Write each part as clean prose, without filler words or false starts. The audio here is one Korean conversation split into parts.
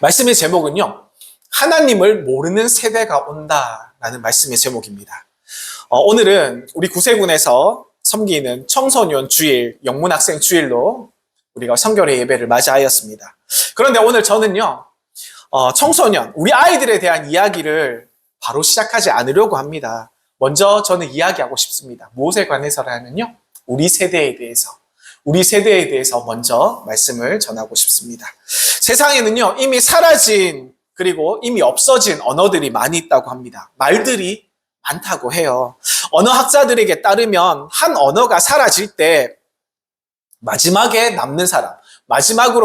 말씀의 제목은요, 하나님을 모르는 세대가 온다라는 말씀의 제목입니다. 오늘은 우리 구세군에서 섬기는 청소년 주일, 영문학생 주일로 우리가 성결의 예배를 맞이하였습니다. 그런데 오늘 저는요, 청소년, 우리 아이들에 대한 이야기를 바로 시작하지 않으려고 합니다. 먼저 저는 이야기하고 싶습니다. 무엇에 관해서라면요, 우리 세대에 대해서 먼저 말씀을 전하고 싶습니다. 세상에는요, 이미 사라진 그리고 이미 없어진 언어들이 많이 있다고 합니다. 말들이 많다고 해요. 언어학자들에게 따르면 한 언어가 사라질 때 마지막으로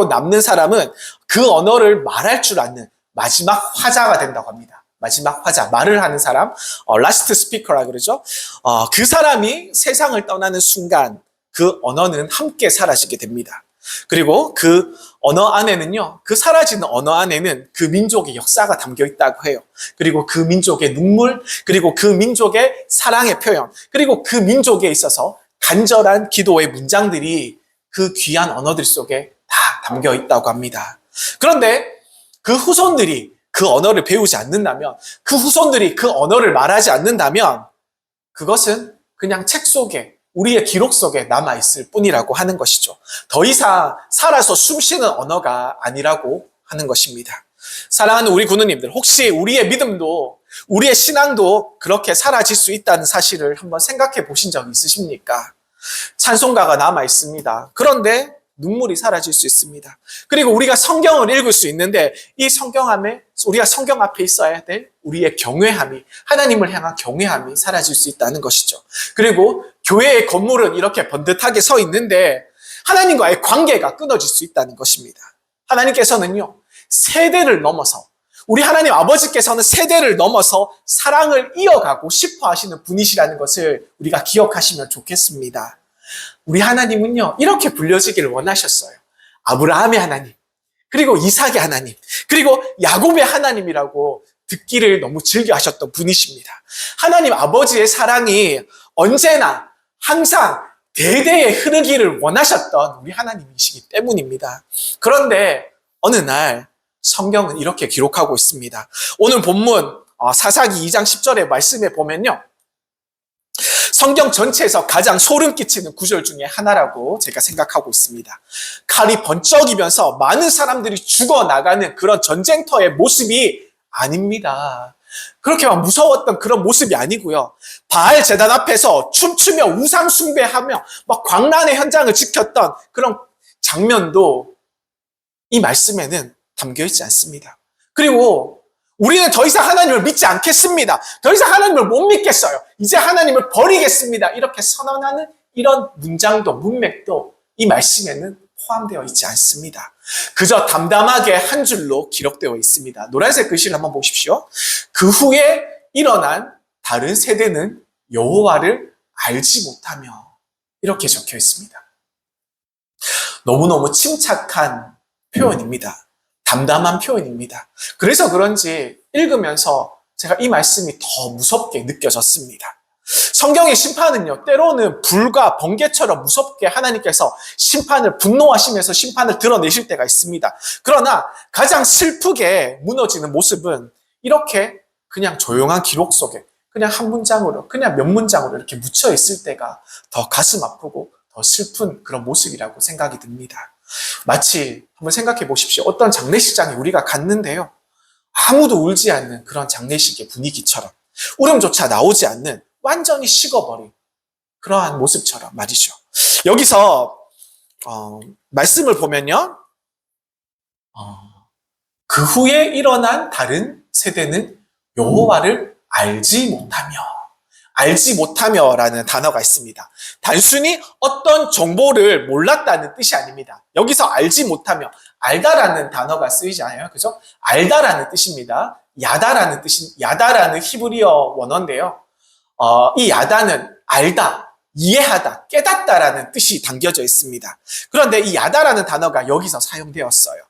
남는 사람은 그 언어를 말할 줄 아는 마지막 화자가 된다고 합니다. 마지막 화자, 말을 하는 사람, last speaker라 그러죠. 그 사람이 세상을 떠나는 순간 그 언어는 함께 사라지게 됩니다. 그리고 그 언어 안에는요, 그 사라지는 언어 안에는 그 민족의 역사가 담겨 있다고 해요. 그리고 그 민족의 눈물, 그리고 그 민족의 사랑의 표현, 그리고 그 민족에 있어서 간절한 기도의 문장들이 그 귀한 언어들 속에 다 담겨 있다고 합니다. 그런데 그 후손들이 그 언어를 배우지 않는다면, 그 후손들이 그 언어를 말하지 않는다면, 그것은 그냥 책 속에, 우리의 기록 속에 남아있을 뿐이라고 하는 것이죠. 더 이상 살아서 숨쉬는 언어가 아니라고 하는 것입니다. 사랑하는 우리 군우님들, 혹시 우리의 믿음도, 우리의 신앙도 그렇게 사라질 수 있다는 사실을 한번 생각해 보신 적 있으십니까? 찬송가가 남아있습니다. 그런데 눈물이 사라질 수 있습니다. 그리고 우리가 성경을 읽을 수 있는데 우리가 성경 앞에 있어야 될 우리의 경외함이, 하나님을 향한 경외함이 사라질 수 있다는 것이죠. 그리고 교회의 건물은 이렇게 번듯하게 서 있는데 하나님과의 관계가 끊어질 수 있다는 것입니다. 하나님께서는요, 세대를 넘어서, 우리 하나님 아버지께서는 세대를 넘어서 사랑을 이어가고 싶어 하시는 분이시라는 것을 우리가 기억하시면 좋겠습니다. 우리 하나님은요, 이렇게 불려지기를 원하셨어요. 아브라함의 하나님, 그리고 이삭의 하나님, 그리고 야곱의 하나님이라고 듣기를 너무 즐겨 하셨던 분이십니다. 하나님 아버지의 사랑이 언제나 항상 대대에 흐르기를 원하셨던 우리 하나님이시기 때문입니다. 그런데 어느 날 성경은 이렇게 기록하고 있습니다. 오늘 본문 사사기 2장 10절의 말씀에 보면요, 성경 전체에서 가장 소름 끼치는 구절 중에 하나라고 제가 생각하고 있습니다. 칼이 번쩍이면서 많은 사람들이 죽어나가는 그런 전쟁터의 모습이 아닙니다. 그렇게 막 무서웠던 그런 모습이 아니고요. 바알 제단 앞에서 춤추며 우상 숭배하며 막 광란의 현장을 지켰던 그런 장면도 이 말씀에는 담겨 있지 않습니다. 그리고 우리는 더 이상 하나님을 믿지 않겠습니다. 더 이상 하나님을 못 믿겠어요. 이제 하나님을 버리겠습니다. 이렇게 선언하는 이런 문장도, 문맥도 이 말씀에는 포함되어 있지 않습니다. 그저 담담하게 한 줄로 기록되어 있습니다. 노란색 글씨를 한번 보십시오. 그 후에 일어난 다른 세대는 여호와를 알지 못하며, 이렇게 적혀 있습니다. 너무너무 침착한 표현입니다. 담담한 표현입니다. 그래서 그런지 읽으면서 제가 이 말씀이 더 무섭게 느껴졌습니다. 성경의 심판은요, 때로는 불과 번개처럼 무섭게 하나님께서 분노하시면서 심판을 드러내실 때가 있습니다. 그러나 가장 슬프게 무너지는 모습은 이렇게 그냥 조용한 기록 속에 그냥 한 문장으로, 그냥 몇 문장으로 이렇게 묻혀 있을 때가 더 가슴 아프고 더 슬픈 그런 모습이라고 생각이 듭니다. 마치 한번 생각해 보십시오. 어떤 장례식장에 우리가 갔는데요, 아무도 울지 않는 그런 장례식의 분위기처럼, 울음조차 나오지 않는 완전히 식어버린 그러한 모습처럼 말이죠. 여기서 말씀을 보면요, 그 후에 일어난 다른 세대는 여호와를 알지 못하며라는 단어가 있습니다. 단순히 어떤 정보를 몰랐다는 뜻이 아닙니다. 여기서 알지 못하며, 알다라는 단어가 쓰이지 않아요. 그죠? 알다라는 뜻입니다. 야다라는 히브리어 원어인데요. 이 야다는 알다, 이해하다, 깨닫다라는 뜻이 담겨져 있습니다. 그런데 이 야다라는 단어가 여기서 사용되었어요.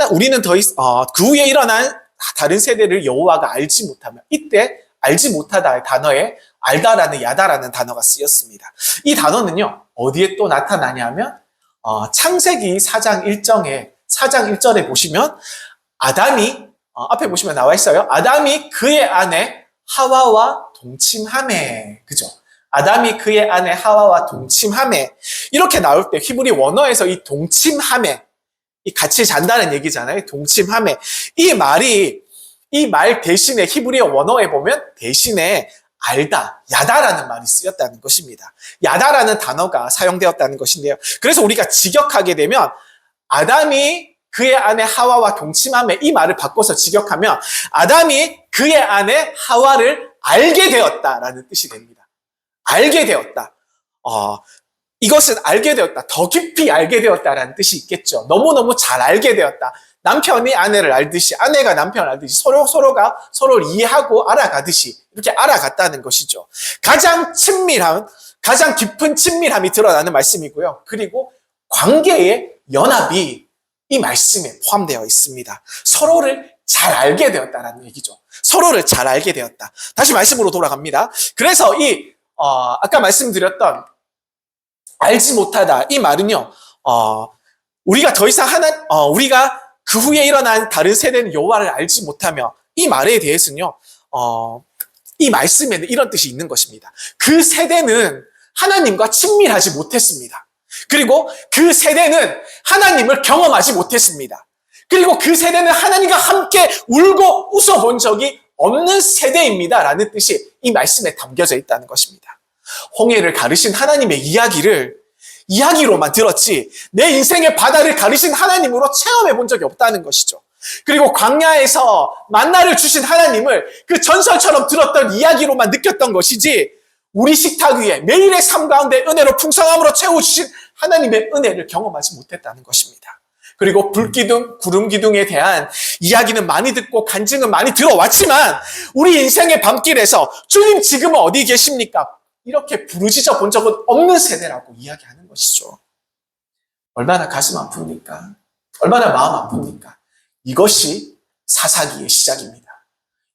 우리는 그 후에 일어난 다른 세대를 여호와가 알지 못하며, 이때 알지 못하다의 단어에 알다라는 야다라는 단어가 쓰였습니다. 이 단어는요, 어디에 또 나타나냐면 창세기 4장 1절에 보시면 아담이 앞에 보시면 나와 있어요. 아담이 그의 아내 하와와 동침하매. 그죠? 아담이 그의 아내 하와와 동침하매. 이렇게 나올 때 히브리 원어에서 이 동침하매, 이 같이 잔다는 얘기잖아요. 동침하매. 이 말 대신에 히브리 원어에 보면 대신에 알다, 야다라는 말이 쓰였다는 것입니다. 야다라는 단어가 사용되었다는 것인데요. 그래서 우리가 직역하게 되면 아담이 그의 아내 하와와 동침하며 이 말을 바꿔서 직역하면 아담이 그의 아내 하와를 알게 되었다라는 뜻이 됩니다. 알게 되었다. 이것은 알게 되었다. 더 깊이 알게 되었다라는 뜻이 있겠죠. 너무너무 잘 알게 되었다. 남편이 아내를 알듯이, 아내가 남편을 알듯이 서로가 서로를 이해하고 알아가듯이 이렇게 알아갔다는 것이죠. 가장 깊은 친밀함이 드러나는 말씀이고요. 그리고 관계의 연합이 이 말씀에 포함되어 있습니다. 서로를 잘 알게 되었다라는 얘기죠. 서로를 잘 알게 되었다. 다시 말씀으로 돌아갑니다. 그래서 아까 말씀드렸던 알지 못하다 이 말은요, 우리가 더 이상 우리가 그 후에 일어난 다른 세대는 여호와를 알지 못하며 이 말에 대해서는요, 이 말씀에는 이런 뜻이 있는 것입니다. 그 세대는 하나님과 친밀하지 못했습니다. 그리고 그 세대는 하나님을 경험하지 못했습니다. 그리고 그 세대는 하나님과 함께 울고 웃어본 적이 없는 세대입니다. 라는 뜻이 이 말씀에 담겨져 있다는 것입니다. 홍해를 가르신 하나님의 이야기로만 들었지 내 인생의 바다를 가르신 하나님으로 체험해 본 적이 없다는 것이죠. 그리고 광야에서 만나를 주신 하나님을 그 전설처럼 들었던 이야기로만 느꼈던 것이지 우리 식탁 위에 매일의 삶 가운데 은혜로 풍성함으로 채워주신 하나님의 은혜를 경험하지 못했다는 것입니다. 그리고 불기둥, 구름기둥에 대한 이야기는 많이 듣고 간증은 많이 들어왔지만 우리 인생의 밤길에서 주님 지금은 어디 계십니까? 이렇게 부르짖어 본 적은 없는 세대라고 이야기하는 것이죠. 얼마나 가슴 아픕니까? 얼마나 마음 아픕니까? 이것이 사사기의 시작입니다.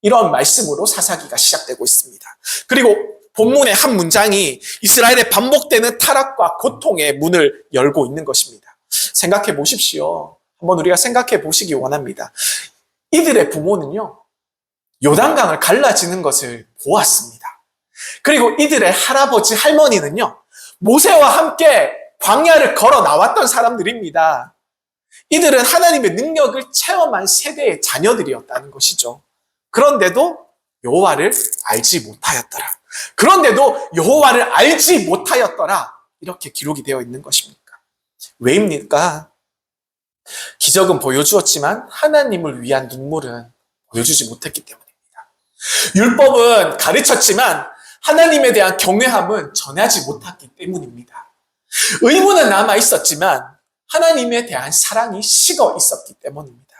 이런 말씀으로 사사기가 시작되고 있습니다. 그리고 본문의 한 문장이 이스라엘의 반복되는 타락과 고통의 문을 열고 있는 것입니다. 생각해 보십시오. 한번 우리가 생각해 보시기 원합니다. 이들의 부모는요, 요단강을 갈라지는 것을 보았습니다. 그리고 이들의 할아버지, 할머니는요, 모세와 함께 광야를 걸어 나왔던 사람들입니다. 이들은 하나님의 능력을 체험한 세대의 자녀들이었다는 것이죠. 그런데도 여호와를 알지 못하였더라. 그런데도 여호와를 알지 못하였더라. 이렇게 기록이 되어 있는 것입니까? 왜입니까? 기적은 보여주었지만 하나님을 위한 눈물은 보여주지 못했기 때문입니다. 율법은 가르쳤지만 하나님에 대한 경외함은 전하지 못했기 때문입니다. 의무는 남아 있었지만 하나님에 대한 사랑이 식어 있었기 때문입니다.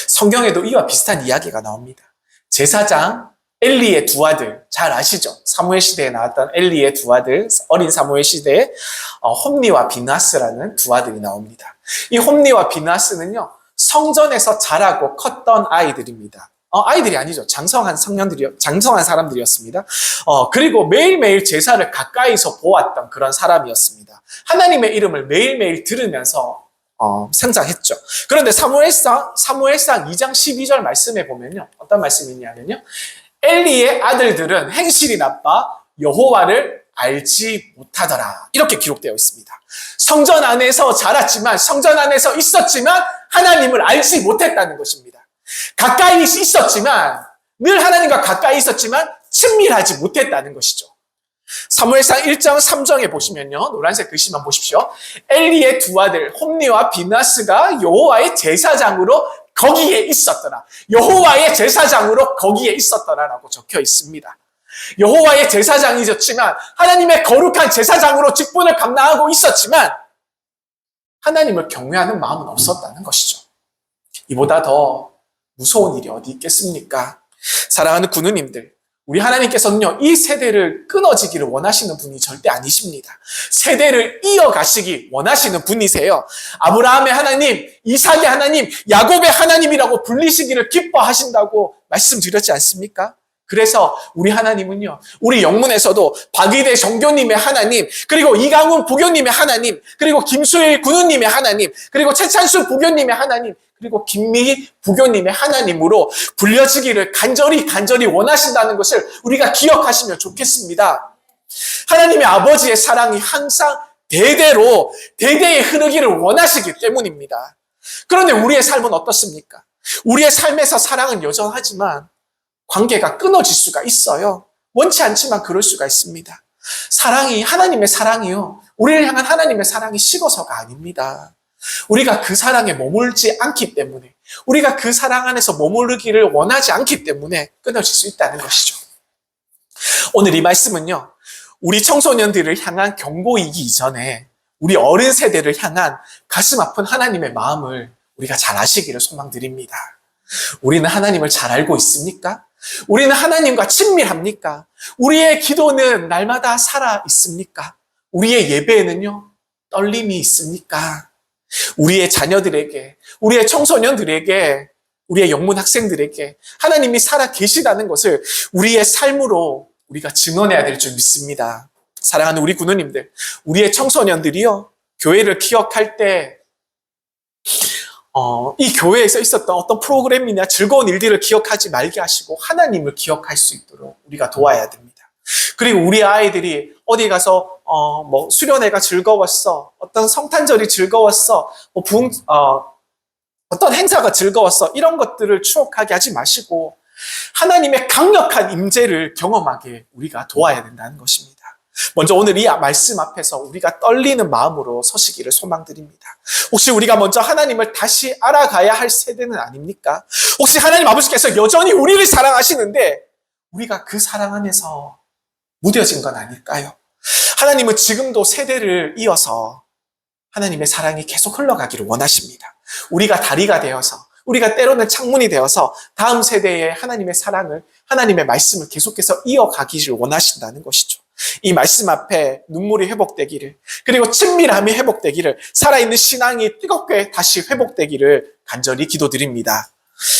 성경에도 이와 비슷한 이야기가 나옵니다. 제사장 엘리의 두 아들, 잘 아시죠? 사무엘 시대에 나왔던 엘리의 두 아들, 어린 사무엘 시대에 홈니와 비나스라는 두 아들이 나옵니다. 이 홈니와 비나스는요, 성전에서 자라고 컸던 아이들입니다. 아이들이 아니죠. 장성한 사람들이었습니다. 그리고 매일매일 제사를 가까이서 보았던 그런 사람이었습니다. 하나님의 이름을 매일매일 들으면서 성장했죠. 그런데 사무엘상 2장 12절 말씀에 보면요, 어떤 말씀이 있냐면요, 엘리의 아들들은 행실이 나빠 여호와를 알지 못하더라. 이렇게 기록되어 있습니다. 성전 안에서 자랐지만, 성전 안에서 있었지만 하나님을 알지 못했다는 것입니다. 가까이 있었지만, 늘 하나님과 가까이 있었지만 친밀하지 못했다는 것이죠. 사무엘상 1장 3절에 보시면요, 노란색 글씨만 보십시오. 엘리의 두 아들 홈니와 비나스가 여호와의 제사장으로 거기에 있었더라. 여호와의 제사장으로 거기에 있었더라라고 적혀 있습니다. 여호와의 제사장이었지만, 하나님의 거룩한 제사장으로 직분을 감당하고 있었지만 하나님을 경외하는 마음은 없었다는 것이죠. 이보다 더 무서운 일이 어디 있겠습니까? 사랑하는 군우님들, 우리 하나님께서는요, 이 세대를 끊어지기를 원하시는 분이 절대 아니십니다. 세대를 이어가시기 원하시는 분이세요. 아브라함의 하나님, 이삭의 하나님, 야곱의 하나님이라고 불리시기를 기뻐하신다고 말씀드렸지 않습니까? 그래서 우리 하나님은요, 우리 영문에서도 박의대 정교님의 하나님, 그리고 이강훈 부교님의 하나님, 그리고 김수일 군우님의 하나님, 그리고 최찬수 부교님의 하나님, 그리고 김미희 부교님의 하나님으로 불려지기를 간절히 원하신다는 것을 우리가 기억하시면 좋겠습니다. 하나님의 아버지의 사랑이 항상 대대에 흐르기를 원하시기 때문입니다. 그런데 우리의 삶은 어떻습니까? 우리의 삶에서 사랑은 여전하지만 관계가 끊어질 수가 있어요. 원치 않지만 그럴 수가 있습니다. 하나님의 사랑이요, 우리를 향한 하나님의 사랑이 식어서가 아닙니다. 우리가 그 사랑에 머물지 않기 때문에, 우리가 그 사랑 안에서 머무르기를 원하지 않기 때문에 끊어질 수 있다는 것이죠. 오늘 이 말씀은요, 우리 청소년들을 향한 경고이기 이전에 우리 어른 세대를 향한 가슴 아픈 하나님의 마음을 우리가 잘 아시기를 소망드립니다. 우리는 하나님을 잘 알고 있습니까? 우리는 하나님과 친밀합니까? 우리의 기도는 날마다 살아 있습니까? 우리의 예배에는요, 떨림이 있습니까? 우리의 자녀들에게, 우리의 청소년들에게, 우리의 영문 학생들에게 하나님이 살아 계시다는 것을 우리의 삶으로 우리가 증언해야 될 줄 믿습니다. 사랑하는 우리 군우님들, 우리의 청소년들이요, 교회를 기억할 때 이 교회에서 있었던 어떤 프로그램이나 즐거운 일들을 기억하지 말게 하시고 하나님을 기억할 수 있도록 우리가 도와야 됩니다. 그리고 우리 아이들이 어디 가서 수련회가 즐거웠어, 어떤 성탄절이 즐거웠어, 어떤 행사가 즐거웠어, 이런 것들을 추억하게 하지 마시고 하나님의 강력한 임재를 경험하게 우리가 도와야 된다는 것입니다. 먼저 오늘 이 말씀 앞에서 우리가 떨리는 마음으로 서시기를 소망드립니다. 혹시 우리가 먼저 하나님을 다시 알아가야 할 세대는 아닙니까? 혹시 하나님 아버지께서 여전히 우리를 사랑하시는데 우리가 그 사랑 안에서 무뎌진 건 아닐까요? 하나님은 지금도 세대를 이어서 하나님의 사랑이 계속 흘러가기를 원하십니다. 우리가 다리가 되어서, 우리가 때로는 창문이 되어서 다음 세대에 하나님의 사랑을, 하나님의 말씀을 계속해서 이어가기를 원하신다는 것이죠. 이 말씀 앞에 눈물이 회복되기를, 그리고 친밀함이 회복되기를, 살아있는 신앙이 뜨겁게 다시 회복되기를 간절히 기도드립니다.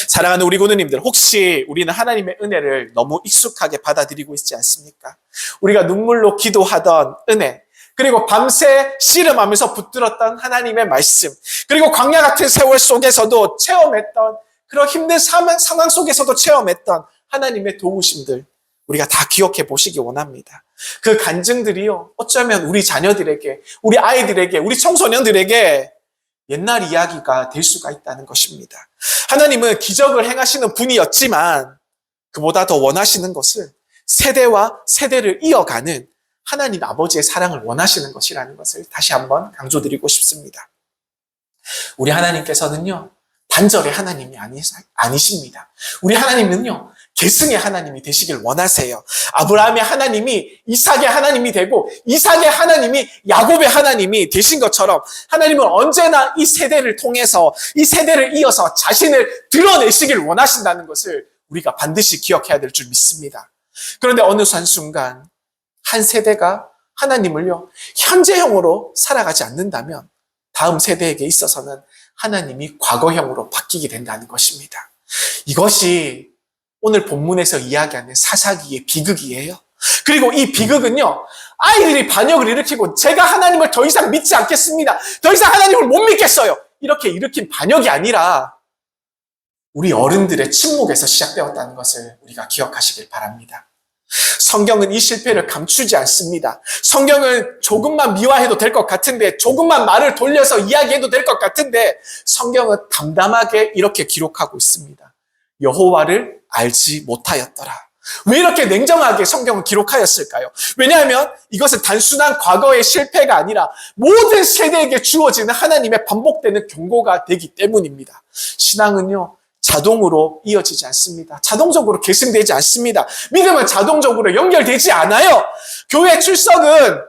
사랑하는 우리 군우님들, 혹시 우리는 하나님의 은혜를 너무 익숙하게 받아들이고 있지 않습니까? 우리가 눈물로 기도하던 은혜, 그리고 밤새 씨름하면서 붙들었던 하나님의 말씀, 그리고 광야 같은 세월 속에서도 체험했던, 그런 힘든 상황 속에서도 체험했던 하나님의 도우심들, 우리가 다 기억해 보시기 원합니다. 그 간증들이요, 어쩌면 우리 자녀들에게, 우리 아이들에게, 우리 청소년들에게 옛날 이야기가 될 수가 있다는 것입니다. 하나님은 기적을 행하시는 분이었지만 그보다 더 원하시는 것은 세대와 세대를 이어가는 하나님 아버지의 사랑을 원하시는 것이라는 것을 다시 한번 강조드리고 싶습니다. 우리 하나님께서는요, 단절의 하나님이 아니십니다. 우리 하나님은요, 계승의 하나님이 되시길 원하세요. 아브라함의 하나님이 이삭의 하나님이 되고 이삭의 하나님이 야곱의 하나님이 되신 것처럼 하나님은 언제나 이 세대를 통해서, 이 세대를 이어서 자신을 드러내시길 원하신다는 것을 우리가 반드시 기억해야 될 줄 믿습니다. 그런데 어느 한순간 한 세대가 하나님을요, 현재형으로 살아가지 않는다면 다음 세대에게 있어서는 하나님이 과거형으로 바뀌게 된다는 것입니다. 이것이 오늘 본문에서 이야기하는 사사기의 비극이에요. 그리고 이 비극은요, 아이들이 반역을 일으키고 제가 하나님을 더 이상 믿지 않겠습니다, 더 이상 하나님을 못 믿겠어요, 이렇게 일으킨 반역이 아니라 우리 어른들의 침묵에서 시작되었다는 것을 우리가 기억하시길 바랍니다. 성경은 이 실패를 감추지 않습니다. 성경은 조금만 미화해도 될 것 같은데, 조금만 말을 돌려서 이야기해도 될 것 같은데, 성경은 담담하게 이렇게 기록하고 있습니다. 여호와를 알지 못하였더라. 왜 이렇게 냉정하게 성경은 기록하였을까요? 왜냐하면 이것은 단순한 과거의 실패가 아니라 모든 세대에게 주어지는 하나님의 반복되는 경고가 되기 때문입니다. 신앙은요, 자동으로 이어지지 않습니다. 자동적으로 계승되지 않습니다. 믿음은 자동적으로 연결되지 않아요. 교회 출석은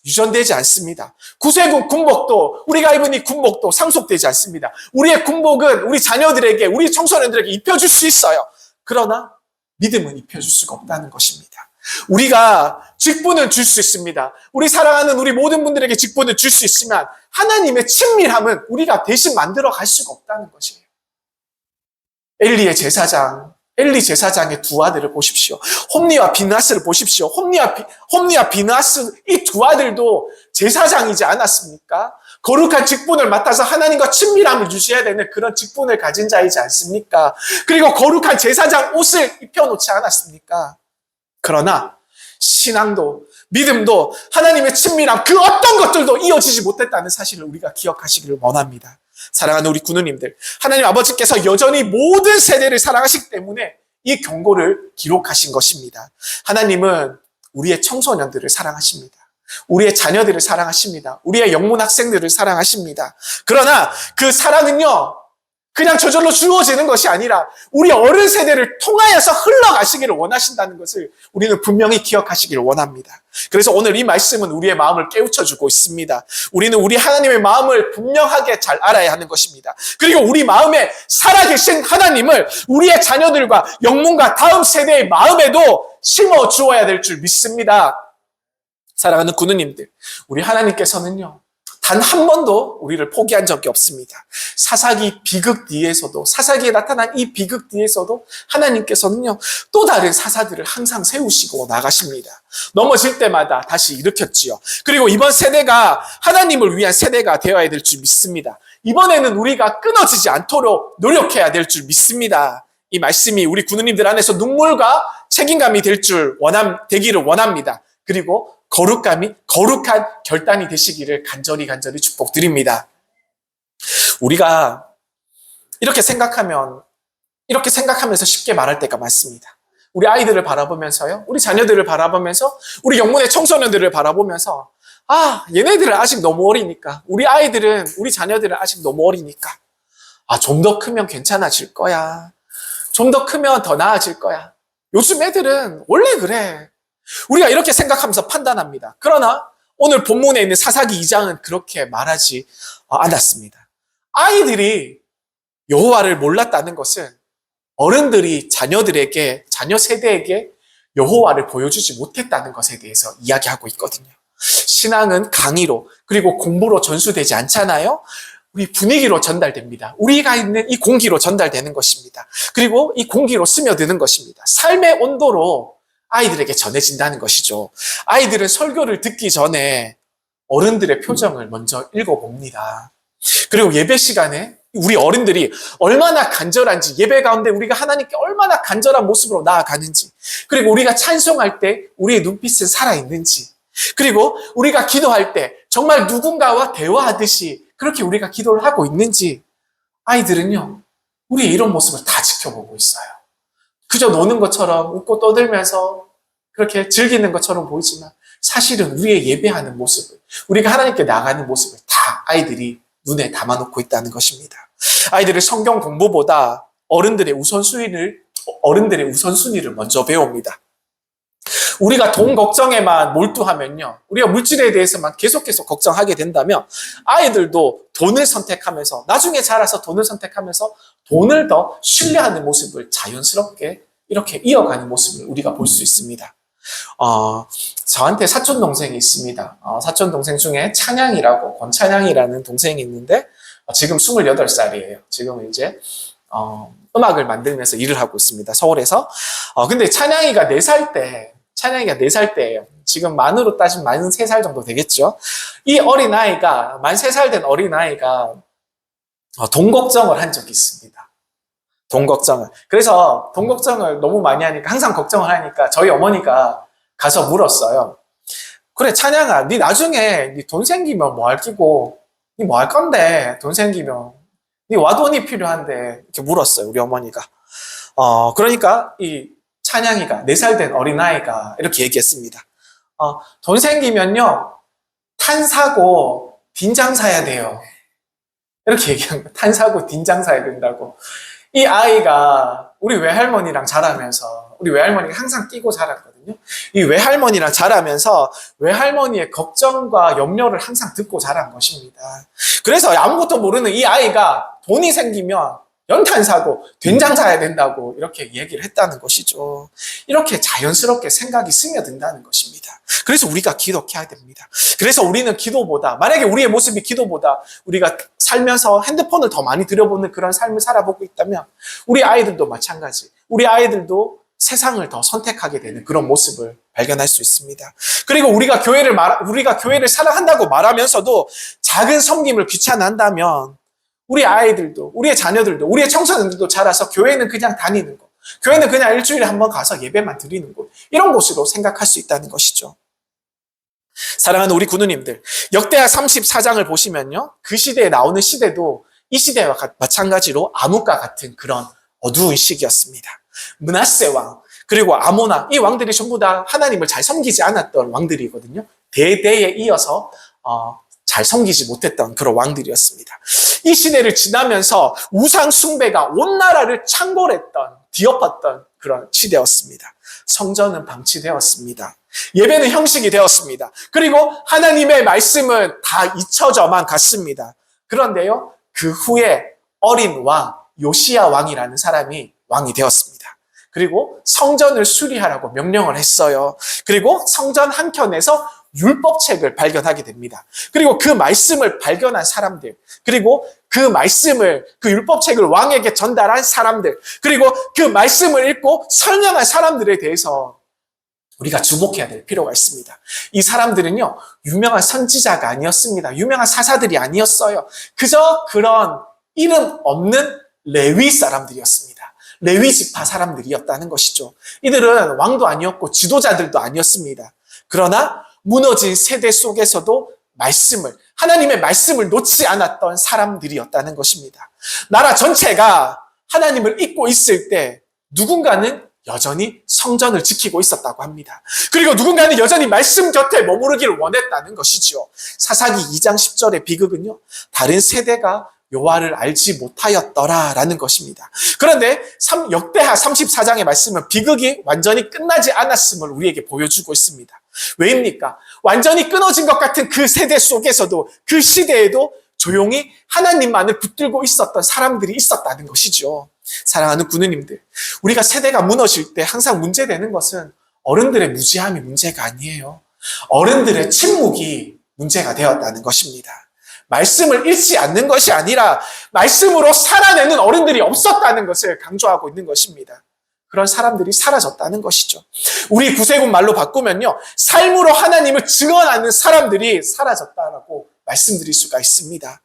유전되지 않습니다. 구세군 군복도, 우리가 입은 이 군복도 상속되지 않습니다. 우리의 군복은 우리 자녀들에게, 우리 청소년들에게 입혀줄 수 있어요. 그러나 믿음은 입혀줄 수가 없다는 것입니다. 우리가 직분을 줄 수 있습니다. 우리 사랑하는 우리 모든 분들에게 직분을 줄 수 있지만 하나님의 친밀함은 우리가 대신 만들어 갈 수가 없다는 것이에요. 엘리의 제사장, 엘리 제사장의 두 아들을 보십시오. 홈리와 비나스를 보십시오. 홈리와 비나스 이 두 아들도 제사장이지 않았습니까? 거룩한 직분을 맡아서 하나님과 친밀함을 유지해야 되는 그런 직분을 가진 자이지 않습니까? 그리고 거룩한 제사장 옷을 입혀놓지 않았습니까? 그러나 신앙도 믿음도 하나님의 친밀함 그 어떤 것들도 이어지지 못했다는 사실을 우리가 기억하시기를 원합니다. 사랑하는 우리 군우님들, 하나님 아버지께서 여전히 모든 세대를 사랑하시기 때문에 이 경고를 기록하신 것입니다. 하나님은 우리의 청소년들을 사랑하십니다. 우리의 자녀들을 사랑하십니다. 우리의 영문 학생들을 사랑하십니다. 그러나 그 사랑은요, 그냥 저절로 주어지는 것이 아니라 우리 어른 세대를 통하여서 흘러가시기를 원하신다는 것을 우리는 분명히 기억하시기를 원합니다. 그래서 오늘 이 말씀은 우리의 마음을 깨우쳐주고 있습니다. 우리는 우리 하나님의 마음을 분명하게 잘 알아야 하는 것입니다. 그리고 우리 마음에 살아계신 하나님을 우리의 자녀들과 영문과 다음 세대의 마음에도 심어 주어야 될 줄 믿습니다. 사랑하는 군우님들, 우리 하나님께서는요, 단 한 번도 우리를 포기한 적이 없습니다. 사사기 비극 뒤에서도, 사사기에 나타난 이 비극 뒤에서도 하나님께서는요, 또 다른 사사들을 항상 세우시고 나가십니다. 넘어질 때마다 다시 일으켰지요. 그리고 이번 세대가 하나님을 위한 세대가 되어야 될 줄 믿습니다. 이번에는 우리가 끊어지지 않도록 노력해야 될 줄 믿습니다. 이 말씀이 우리 군우님들 안에서 눈물과 책임감이 되기를 원합니다. 그리고 거룩한 결단이 되시기를 간절히 축복드립니다. 우리가 이렇게 생각하면서 쉽게 말할 때가 많습니다. 우리 아이들을 바라보면서요, 우리 자녀들을 바라보면서, 우리 영문의 청소년들을 바라보면서, 얘네들은 아직 너무 어리니까, 우리 자녀들은 아직 너무 어리니까, 좀 더 크면 괜찮아질 거야. 좀 더 크면 더 나아질 거야. 요즘 애들은 원래 그래. 우리가 이렇게 생각하면서 판단합니다. 그러나 오늘 본문에 있는 사사기 2장은 그렇게 말하지 않았습니다. 아이들이 여호와를 몰랐다는 것은 어른들이 자녀 세대에게 여호와를 보여주지 못했다는 것에 대해서 이야기하고 있거든요. 신앙은 강의로 그리고 공부로 전수되지 않잖아요. 우리 분위기로 전달됩니다. 우리가 있는 이 공기로 전달되는 것입니다. 그리고 이 공기로 스며드는 것입니다. 삶의 온도로 아이들에게 전해진다는 것이죠. 아이들은 설교를 듣기 전에 어른들의 표정을 먼저 읽어봅니다. 그리고 예배 시간에 우리 어른들이 얼마나 간절한지, 예배 가운데 우리가 하나님께 얼마나 간절한 모습으로 나아가는지, 그리고 우리가 찬송할 때 우리의 눈빛은 살아있는지, 그리고 우리가 기도할 때 정말 누군가와 대화하듯이 그렇게 우리가 기도를 하고 있는지, 아이들은요, 우리의 이런 모습을 다 지켜보고 있어요. 그저 노는 것처럼 웃고 떠들면서 그렇게 즐기는 것처럼 보이지만 사실은 우리의 예배하는 모습을, 우리가 하나님께 나가는 모습을 다 아이들이 눈에 담아놓고 있다는 것입니다. 아이들은 성경 공부보다 어른들의 우선순위를 먼저 배웁니다. 우리가 돈 걱정에만 몰두하면요, 우리가 물질에 대해서만 계속해서 걱정하게 된다면 아이들도 돈을 선택하면서, 나중에 자라서 돈을 선택하면서 돈을 더 신뢰하는 모습을 자연스럽게 이렇게 이어가는 모습을 우리가 볼 수 있습니다. 저한테 사촌 동생이 있습니다. 사촌 동생 중에 권찬양이라는 동생이 있는데 지금 28살이에요. 지금 이제 음악을 만들면서 일을 하고 있습니다. 서울에서. 근데 찬양이가 4살 때예요. 지금 만으로 따지면 만 3살 정도 되겠죠. 이 어린아이가, 만 3살 된 어린아이가 돈 걱정을 한 적이 있습니다. 돈 걱정을. 그래서 돈 걱정을 너무 많이 하니까, 항상 걱정을 하니까 저희 어머니가 가서 물었어요. 그래, 찬양아, 네 나중에 네 돈 생기면 뭐 할 끼고, 네 뭐 할 건데, 돈 생기면. 네 와돈이 필요한데, 이렇게 물었어요, 우리 어머니가. 그러니까 이 찬양이가, 4살 된 어린아이가 이렇게 얘기했습니다. 돈 생기면요, 탄 사고 딘장 사야 돼요. 이렇게 얘기한 거예요. 탄 사고 딘장 사야 된다고. 이 아이가 우리 외할머니랑 자라면서, 우리 외할머니가 항상 끼고 자랐거든요. 이 외할머니랑 자라면서 외할머니의 걱정과 염려를 항상 듣고 자란 것입니다. 그래서 아무것도 모르는 이 아이가 돈이 생기면 연탄 사고 된장 사야 된다고 이렇게 얘기를 했다는 것이죠. 이렇게 자연스럽게 생각이 스며든다는 것입니다. 그래서 우리가 기도해야 됩니다. 그래서 우리는 기도보다, 만약에 우리의 모습이 기도보다 우리가 살면서 핸드폰을 더 많이 들여보는 그런 삶을 살아보고 있다면 우리 아이들도 마찬가지. 우리 아이들도 세상을 더 선택하게 되는 그런 모습을 발견할 수 있습니다. 그리고 우리가 교회를 사랑한다고 말하면서도 작은 섬김을 귀찮아한다면 우리 아이들도, 우리의 자녀들도, 우리의 청소년들도 자라서 교회는 그냥 다니는 곳, 교회는 그냥 일주일에 한 번 가서 예배만 드리는 곳, 이런 곳으로 생각할 수 있다는 것이죠. 사랑하는 우리 구누님들, 역대하 34장을 보시면요, 그 시대에 나오는 시대도 이 시대와 마찬가지로 암흑과 같은 그런 어두운 시기였습니다. 므낫세 왕, 그리고 아모나, 이 왕들이 전부 다 하나님을 잘 섬기지 않았던 왕들이거든요. 대대에 이어서 잘 섬기지 못했던 그런 왕들이었습니다. 이 시대를 지나면서 우상 숭배가 온 나라를 창궐했던, 뒤엎었던 그런 시대였습니다. 성전은 방치되었습니다. 예배는 형식이 되었습니다. 그리고 하나님의 말씀은 다 잊혀져만 갔습니다. 그런데요, 그 후에 어린 왕, 요시야 왕이라는 사람이 왕이 되었습니다. 그리고 성전을 수리하라고 명령을 했어요. 그리고 성전 한켠에서 율법책을 발견하게 됩니다. 그리고 그 말씀을 발견한 사람들, 그리고 그 말씀을, 그 율법책을 왕에게 전달한 사람들, 그리고 그 말씀을 읽고 설명한 사람들에 대해서 우리가 주목해야 될 필요가 있습니다. 이 사람들은요, 유명한 선지자가 아니었습니다. 유명한 사사들이 아니었어요. 그저 그런 이름 없는 레위 사람들이었습니다. 레위 지파 사람들이었다는 것이죠. 이들은 왕도 아니었고 지도자들도 아니었습니다. 그러나 무너진 세대 속에서도 하나님의 말씀을 놓지 않았던 사람들이었다는 것입니다. 나라 전체가 하나님을 잊고 있을 때 누군가는 여전히 성전을 지키고 있었다고 합니다. 그리고 누군가는 여전히 말씀 곁에 머무르기를 원했다는 것이죠. 사사기 2장 10절의 비극은요, 다른 세대가 여호와를 알지 못하였더라라는 것입니다. 그런데 역대하 34장의 말씀은 비극이 완전히 끝나지 않았음을 우리에게 보여주고 있습니다. 왜입니까? 완전히 끊어진 것 같은 그 세대 속에서도, 그 시대에도 조용히 하나님만을 붙들고 있었던 사람들이 있었다는 것이죠. 사랑하는 구누님들, 우리가 세대가 무너질 때 항상 문제되는 것은 어른들의 무지함이 문제가 아니에요. 어른들의 침묵이 문제가 되었다는 것입니다. 말씀을 읽지 않는 것이 아니라 말씀으로 살아내는 어른들이 없었다는 것을 강조하고 있는 것입니다. 그런 사람들이 사라졌다는 것이죠. 우리 구세군 말로 바꾸면요, 삶으로 하나님을 증언하는 사람들이 사라졌다라고 말씀드릴 수가 있습니다.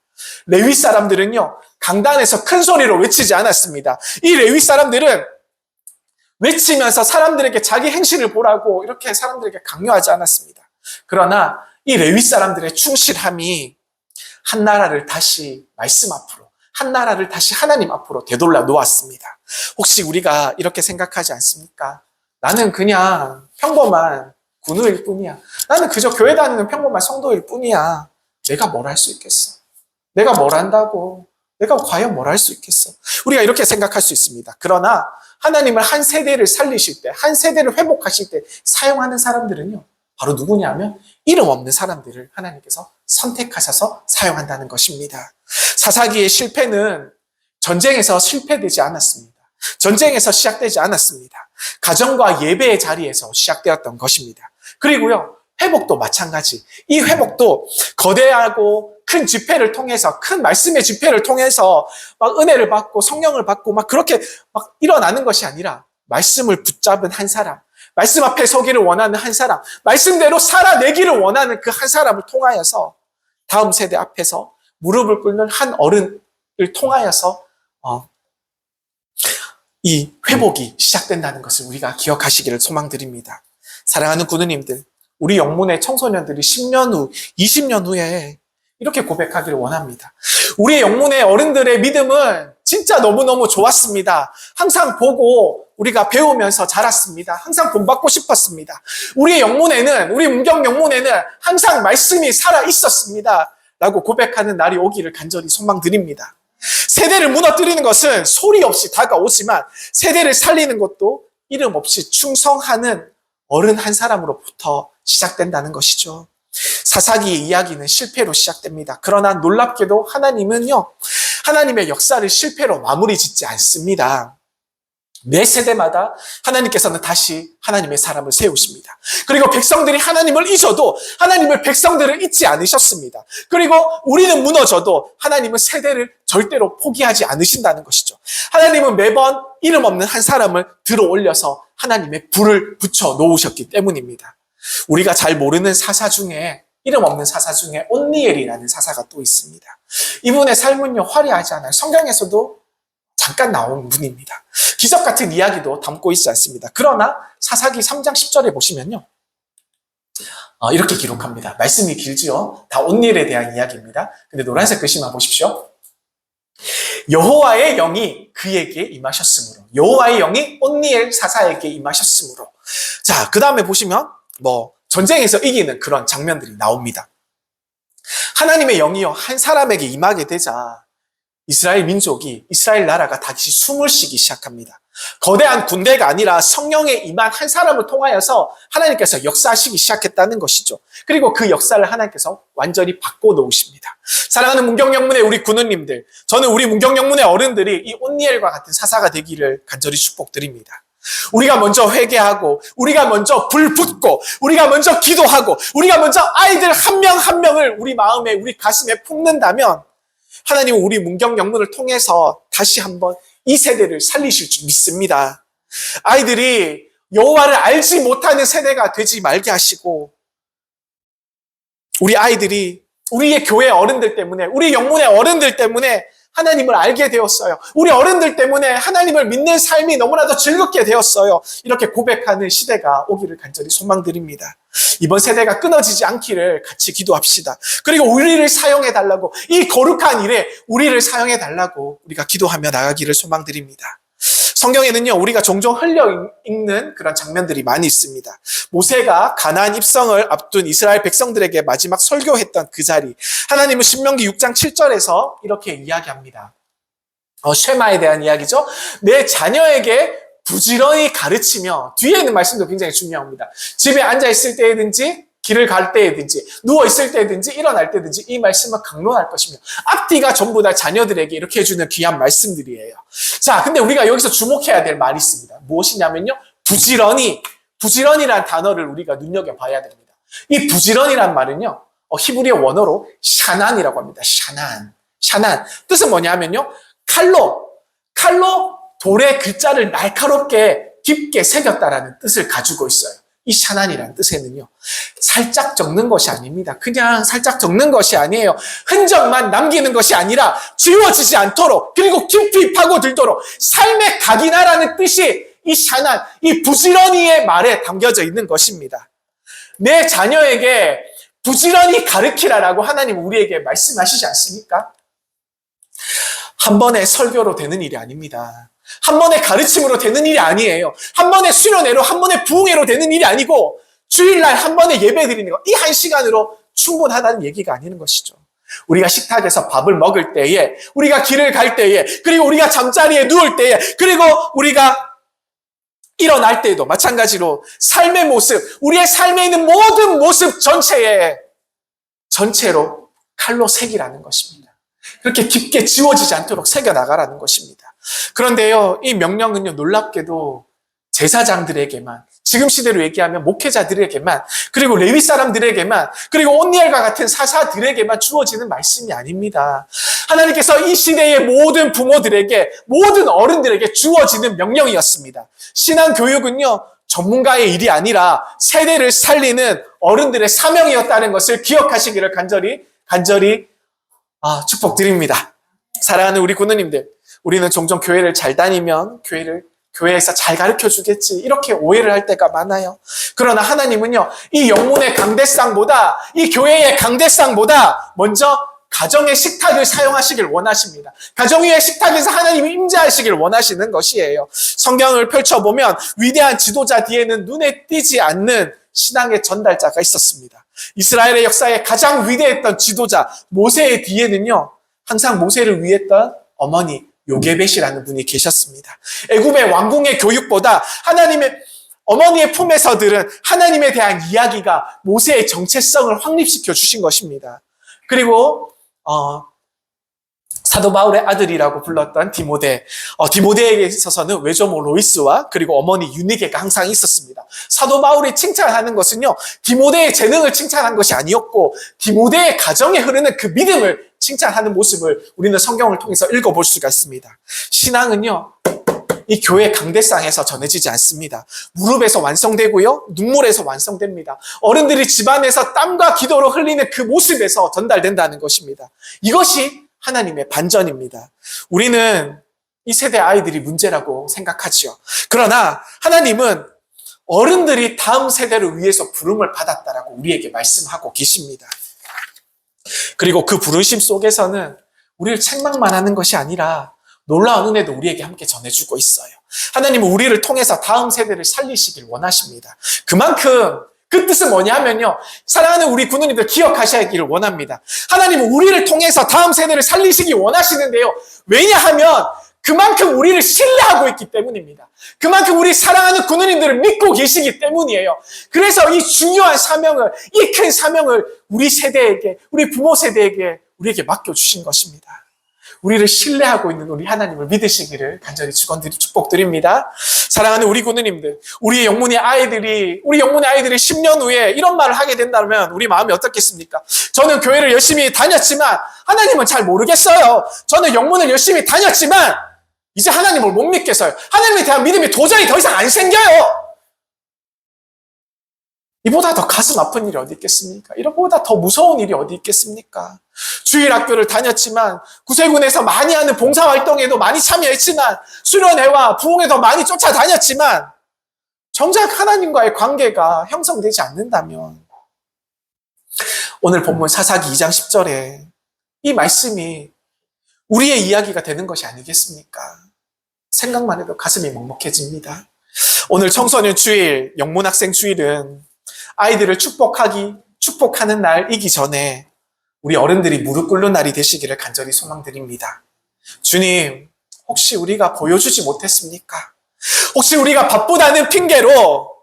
레위 사람들은요, 강단에서 큰 소리로 외치지 않았습니다. 이 레위 사람들은 외치면서 사람들에게 자기 행실을 보라고 이렇게 사람들에게 강요하지 않았습니다. 그러나 이 레위 사람들의 충실함이 한 나라를 다시 말씀 앞으로, 한 나라를 다시 하나님 앞으로 되돌려 놓았습니다. 혹시 우리가 이렇게 생각하지 않습니까? 나는 그냥 평범한 군우일 뿐이야. 나는 그저 교회 다니는 평범한 성도일 뿐이야. 내가 뭘 할 수 있겠어? 내가 뭘 한다고? 내가 과연 뭘 할 수 있겠어? 우리가 이렇게 생각할 수 있습니다. 그러나 하나님을 한 세대를 살리실 때, 한 세대를 회복하실 때 사용하는 사람들은요, 바로 누구냐면 이름 없는 사람들을 하나님께서 선택하셔서 사용한다는 것입니다. 사사기의 실패는 전쟁에서 실패되지 않았습니다. 전쟁에서 시작되지 않았습니다. 가정과 예배의 자리에서 시작되었던 것입니다. 그리고요, 회복도 마찬가지. 이 회복도 거대하고 큰 집회를 통해서, 큰 말씀의 집회를 통해서 막 은혜를 받고 성령을 받고 막 그렇게 막 일어나는 것이 아니라 말씀을 붙잡은 한 사람, 말씀 앞에 서기를 원하는 한 사람, 말씀대로 살아내기를 원하는 그 한 사람을 통하여서 다음 세대 앞에서 무릎을 꿇는 한 어른을 통하여서 이 회복이 시작된다는 것을 우리가 기억하시기를 소망드립니다. 사랑하는 구누님들, 우리 영문의 청소년들이 10년 후, 20년 후에 이렇게 고백하기를 원합니다. 우리의 영문의 어른들의 믿음은 진짜 너무너무 좋았습니다. 항상 보고 우리가 배우면서 자랐습니다. 항상 본받고 싶었습니다. 우리의 영문에는, 우리 문경 영문에는 항상 말씀이 살아 있었습니다. 라고 고백하는 날이 오기를 간절히 소망드립니다. 세대를 무너뜨리는 것은 소리 없이 다가오지만 세대를 살리는 것도 이름 없이 충성하는 어른 한 사람으로부터 시작된다는 것이죠. 사사기의 이야기는 실패로 시작됩니다. 그러나 놀랍게도 하나님은요, 하나님의 역사를 실패로 마무리 짓지 않습니다. 매 세대마다 하나님께서는 다시 하나님의 사람을 세우십니다. 그리고 백성들이 하나님을 잊어도 하나님을 백성들을 잊지 않으셨습니다. 그리고 우리는 무너져도 하나님은 세대를 절대로 포기하지 않으신다는 것이죠. 하나님은 매번 이름 없는 한 사람을 들어 올려서 하나님의 불을 붙여 놓으셨기 때문입니다. 우리가 잘 모르는 사사 중에, 이름 없는 사사 중에 온니엘이라는 사사가 또 있습니다. 이분의 삶은요, 화려하지 않아요. 성경에서도 잠깐 나온 분입니다. 기적 같은 이야기도 담고 있지 않습니다. 그러나 사사기 3장 10절에 보시면요, 이렇게 기록합니다. 말씀이 길지요. 다 온니엘에 대한 이야기입니다. 근데 노란색 글씨만 보십시오. 여호와의 영이 그에게 임하셨으므로, 여호와의 영이 온니엘 사사에게 임하셨으므로. 자, 그 다음에 보시면 전쟁에서 이기는 그런 장면들이 나옵니다. 하나님의 영이요, 한 사람에게 임하게 되자 이스라엘 민족이, 이스라엘 나라가 다시 숨을 쉬기 시작합니다. 거대한 군대가 아니라 성령에 임한 한 사람을 통하여서 하나님께서 역사하시기 시작했다는 것이죠. 그리고 그 역사를 하나님께서 완전히 바꿔놓으십니다. 사랑하는 문경영문의 우리 군우님들, 저는 우리 문경영문의 어른들이 이 온니엘과 같은 사사가 되기를 간절히 축복드립니다. 우리가 먼저 회개하고, 우리가 먼저 불 붙고, 우리가 먼저 기도하고, 우리가 먼저 아이들 한 명 한 명을 우리 마음에, 우리 가슴에 품는다면 하나님은 우리 문경영문을 통해서 다시 한번 이 세대를 살리실 줄 믿습니다. 아이들이 여호와를 알지 못하는 세대가 되지 말게 하시고, 우리 아이들이 우리의 교회 어른들 때문에, 우리 영문의 어른들 때문에 하나님을 알게 되었어요. 우리 어른들 때문에 하나님을 믿는 삶이 너무나도 즐겁게 되었어요. 이렇게 고백하는 시대가 오기를 간절히 소망드립니다. 이번 세대가 끊어지지 않기를 같이 기도합시다. 그리고 우리를 사용해달라고, 이 거룩한 일에 우리를 사용해달라고 우리가 기도하며 나가기를 소망드립니다. 성경에는요, 우리가 종종 흘려 읽는 그런 장면들이 많이 있습니다. 모세가 가나안 입성을 앞둔 이스라엘 백성들에게 마지막 설교했던 그 자리, 하나님은 신명기 6장 7절에서 이렇게 이야기합니다. 쉐마에 대한 이야기죠. 내 자녀에게 부지런히 가르치며, 뒤에 있는 말씀도 굉장히 중요합니다. 집에 앉아있을 때든지 길을 갈 때든지 누워있을 때든지 일어날 때든지 이 말씀은 강론할 것이며, 앞뒤가 전부 다 자녀들에게 이렇게 해주는 귀한 말씀들이에요. 자, 근데 우리가 여기서 주목해야 될 말이 있습니다. 무엇이냐면요, 부지런이란 단어를 우리가 눈여겨봐야 됩니다. 이 부지런이란 말은요, 히브리어 원어로 샤난이라고 합니다. 샤난. 뜻은 뭐냐면요, 칼로 돌의 글자를 날카롭게 깊게 새겼다라는 뜻을 가지고 있어요. 이 샤난이라는 뜻에는요, 살짝 적는 것이 아닙니다. 그냥 살짝 적는 것이 아니에요. 흔적만 남기는 것이 아니라 지워지지 않도록, 그리고 깊이 파고들도록 삶에 각인하라는 뜻이 이 샤난, 이 부지런히의 말에 담겨져 있는 것입니다. 내 자녀에게 부지런히 가르치라라고 하나님 우리에게 말씀하시지 않습니까? 한 번의 설교로 되는 일이 아닙니다. 한 번의 가르침으로 되는 일이 아니에요. 한 번의 수련회로, 한 번의 부흥회로 되는 일이 아니고, 주일날 한 번의 예배 드리는 것, 이 한 시간으로 충분하다는 얘기가 아니는 것이죠. 우리가 식탁에서 밥을 먹을 때에, 우리가 길을 갈 때에, 그리고 우리가 잠자리에 누울 때에, 그리고 우리가 일어날 때에도 마찬가지로 삶의 모습, 우리의 삶에 있는 모든 모습 전체로 칼로 새기라는 것입니다. 그렇게 깊게 지워지지 않도록 새겨나가라는 것입니다. 그런데요, 이 명령은요, 놀랍게도 제사장들에게만, 지금 시대로 얘기하면 목회자들에게만, 그리고 레위 사람들에게만, 그리고 온니엘과 같은 사사들에게만 주어지는 말씀이 아닙니다. 하나님께서 이 시대의 모든 부모들에게, 모든 어른들에게 주어지는 명령이었습니다. 신앙교육은요, 전문가의 일이 아니라 세대를 살리는 어른들의 사명이었다는 것을 기억하시기를 간절히 축복드립니다. 사랑하는 우리 군우님들, 우리는 종종 교회를 잘 다니면 교회에서 잘 가르쳐 주겠지, 이렇게 오해를 할 때가 많아요. 그러나 하나님은요, 이 영문의 강대상보다, 이 교회의 강대상보다 먼저 가정의 식탁을 사용하시길 원하십니다. 가정 위의 식탁에서 하나님이 임재하시길 원하시는 것이에요. 성경을 펼쳐보면 위대한 지도자 뒤에는 눈에 띄지 않는 신앙의 전달자가 있었습니다. 이스라엘의 역사에 가장 위대했던 지도자 모세의 뒤에는요, 항상 모세를 위했던 어머니 요게벳이라는 분이 계셨습니다. 애굽의 왕궁의 교육보다 하나님의 어머니의 품에서 들은 하나님에 대한 이야기가 모세의 정체성을 확립시켜 주신 것입니다. 그리고 사도 바울의 아들이라고 불렀던 디모데. 디모데에게 있어서는 외조모 로이스와 그리고 어머니 유니게가 항상 있었습니다. 사도 바울이 칭찬하는 것은요, 디모데의 재능을 칭찬한 것이 아니었고 디모데의 가정에 흐르는 그 믿음을 칭찬하는 모습을 우리는 성경을 통해서 읽어볼 수가 있습니다. 신앙은요, 이 교회 강대상에서 전해지지 않습니다. 무릎에서 완성되고요, 눈물에서 완성됩니다. 어른들이 집안에서 땀과 기도로 흘리는 그 모습에서 전달된다는 것입니다. 이것이 하나님의 반전입니다. 우리는 이 세대 아이들이 문제라고 생각하지요. 그러나 하나님은 어른들이 다음 세대를 위해서 부름을 받았다라고 우리에게 말씀하고 계십니다. 그리고 그 부르심 속에서는 우리를 책망만 하는 것이 아니라 놀라운 은혜도 우리에게 함께 전해주고 있어요. 하나님은 우리를 통해서 다음 세대를 살리시길 원하십니다. 그만큼 그 뜻은 뭐냐 하면요, 사랑하는 우리 군우님들 기억하셔야기를 원합니다. 하나님은 우리를 통해서 다음 세대를 살리시기 원하시는데요, 왜냐하면 그만큼 우리를 신뢰하고 있기 때문입니다. 그만큼 우리 사랑하는 군우님들을 믿고 계시기 때문이에요. 그래서 이 중요한 사명을, 이 큰 사명을 우리 세대에게, 우리 부모 세대에게 우리에게 맡겨주신 것입니다. 우리를 신뢰하고 있는 우리 하나님을 믿으시기를 간절히 축복드립니다. 사랑하는 우리 군우님들, 우리 영문의 아이들이 10년 후에 이런 말을 하게 된다면 우리 마음이 어떻겠습니까? 저는 교회를 열심히 다녔지만 하나님은 잘 모르겠어요. 저는 영문을 열심히 다녔지만 이제 하나님을 못 믿겠어요. 하나님에 대한 믿음이 도저히 더 이상 안 생겨요. 이보다 더 가슴 아픈 일이 어디 있겠습니까? 이보다 더 무서운 일이 어디 있겠습니까? 주일학교를 다녔지만, 구세군에서 많이 하는 봉사활동에도 많이 참여했지만, 수련회와 부흥회도 많이 쫓아다녔지만, 정작 하나님과의 관계가 형성되지 않는다면, 오늘 본문 사사기 2장 10절에 이 말씀이 우리의 이야기가 되는 것이 아니겠습니까? 생각만 해도 가슴이 먹먹해집니다. 오늘 청소년 주일, 영문학생 주일은 아이들을 축복하는 날이기 전에 우리 어른들이 무릎 꿇는 날이 되시기를 간절히 소망드립니다. 주님, 혹시 우리가 보여주지 못했습니까? 혹시 우리가 바쁘다는 핑계로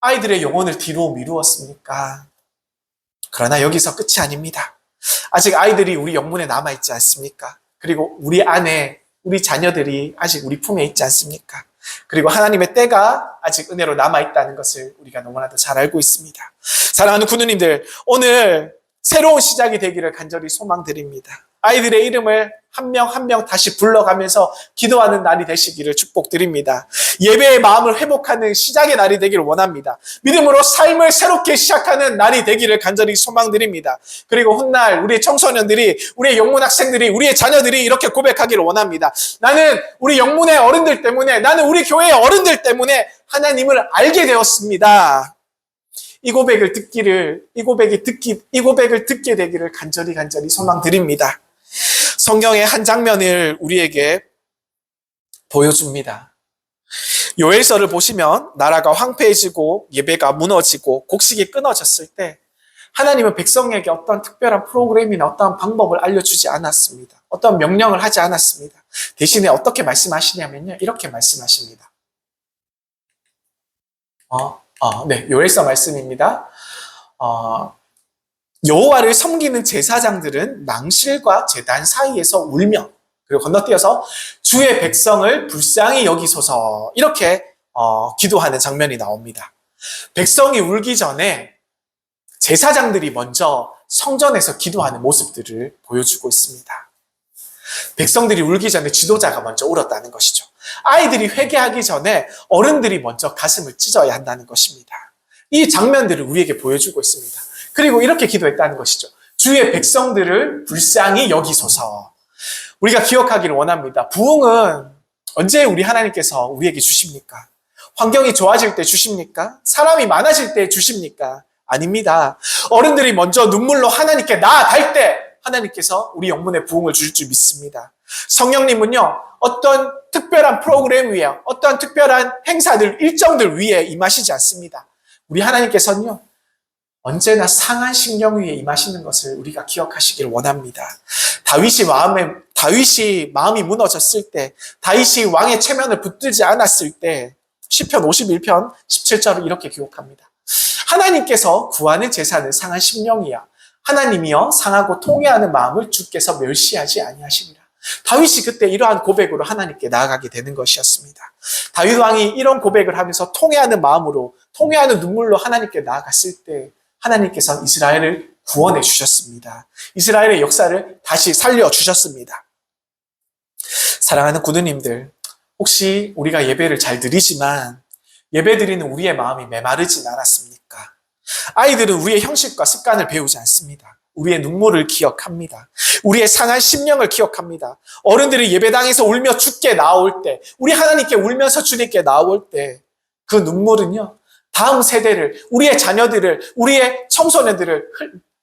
아이들의 영혼을 뒤로 미루었습니까? 그러나 여기서 끝이 아닙니다. 아직 아이들이 우리 영문에 남아있지 않습니까? 그리고 우리 안에 우리 자녀들이 아직 우리 품에 있지 않습니까? 그리고 하나님의 때가 아직 은혜로 남아있다는 것을 우리가 너무나도 잘 알고 있습니다. 사랑하는 군우님들, 오늘 새로운 시작이 되기를 간절히 소망드립니다. 아이들의 이름을 한 명 한 명 다시 불러가면서 기도하는 날이 되시기를 축복드립니다. 예배의 마음을 회복하는 시작의 날이 되기를 원합니다. 믿음으로 삶을 새롭게 시작하는 날이 되기를 간절히 소망드립니다. 그리고 훗날 우리의 청소년들이, 우리의 영문 학생들이, 우리의 자녀들이 이렇게 고백하기를 원합니다. 나는 우리 영문의 어른들 때문에, 나는 우리 교회의 어른들 때문에 하나님을 알게 되었습니다. 이 고백을 듣게 되기를 간절히 소망드립니다. 성경의 한 장면을 우리에게 보여줍니다. 요엘서를 보시면 나라가 황폐해지고 예배가 무너지고 곡식이 끊어졌을 때 하나님은 백성에게 어떤 특별한 프로그램이나 어떤 방법을 알려주지 않았습니다. 어떤 명령을 하지 않았습니다. 대신에 어떻게 말씀하시냐면요, 이렇게 말씀하십니다. 네, 요엘서 말씀입니다. 여호와를 섬기는 제사장들은 낭실과 제단 사이에서 울며, 그리고 건너뛰어서 주의 백성을 불쌍히 여기소서, 이렇게 기도하는 장면이 나옵니다. 백성이 울기 전에 제사장들이 먼저 성전에서 기도하는 모습들을 보여주고 있습니다. 백성들이 울기 전에 지도자가 먼저 울었다는 것이죠. 아이들이 회개하기 전에 어른들이 먼저 가슴을 찢어야 한다는 것입니다. 이 장면들을 우리에게 보여주고 있습니다. 그리고 이렇게 기도했다는 것이죠. 주의 백성들을 불쌍히 여기소서. 우리가 기억하기를 원합니다. 부흥은 언제 우리 하나님께서 우리에게 주십니까? 환경이 좋아질 때 주십니까? 사람이 많아질 때 주십니까? 아닙니다. 어른들이 먼저 눈물로 하나님께 나아갈 때 하나님께서 우리 영문에 부흥을 주실 줄 믿습니다. 성령님은요, 어떤 특별한 프로그램 위에, 어떤 특별한 행사들, 일정들 위에 임하시지 않습니다. 우리 하나님께서는요, 언제나 상한 심령 위에 임하시는 것을 우리가 기억하시기를 원합니다. 다윗이 마음이 무너졌을 때, 다윗이 왕의 체면을 붙들지 않았을 때, 시편 51편 17절을 이렇게 기록합니다. 하나님께서 구하는 제사는 상한 심령이야. 하나님이여 상하고 통회하는 마음을 주께서 멸시하지 아니하시리라. 다윗이 그때 이러한 고백으로 하나님께 나아가게 되는 것이었습니다. 다윗 왕이 이런 고백을 하면서 통회하는 마음으로, 통회하는 눈물로 하나님께 나아갔을 때 하나님께서 이스라엘을 구원해 주셨습니다. 이스라엘의 역사를 다시 살려주셨습니다. 사랑하는 구두님들, 혹시 우리가 예배를 잘 드리지만 예배 드리는 우리의 마음이 메마르진 않았습니까? 아이들은 우리의 형식과 습관을 배우지 않습니다. 우리의 눈물을 기억합니다. 우리의 상한 심령을 기억합니다. 어른들이 예배당에서 울며 주께 나올 때, 우리 하나님께 울면서 주님께 나올 때 그 눈물은요, 다음 세대를, 우리의 자녀들을, 우리의 청소년들을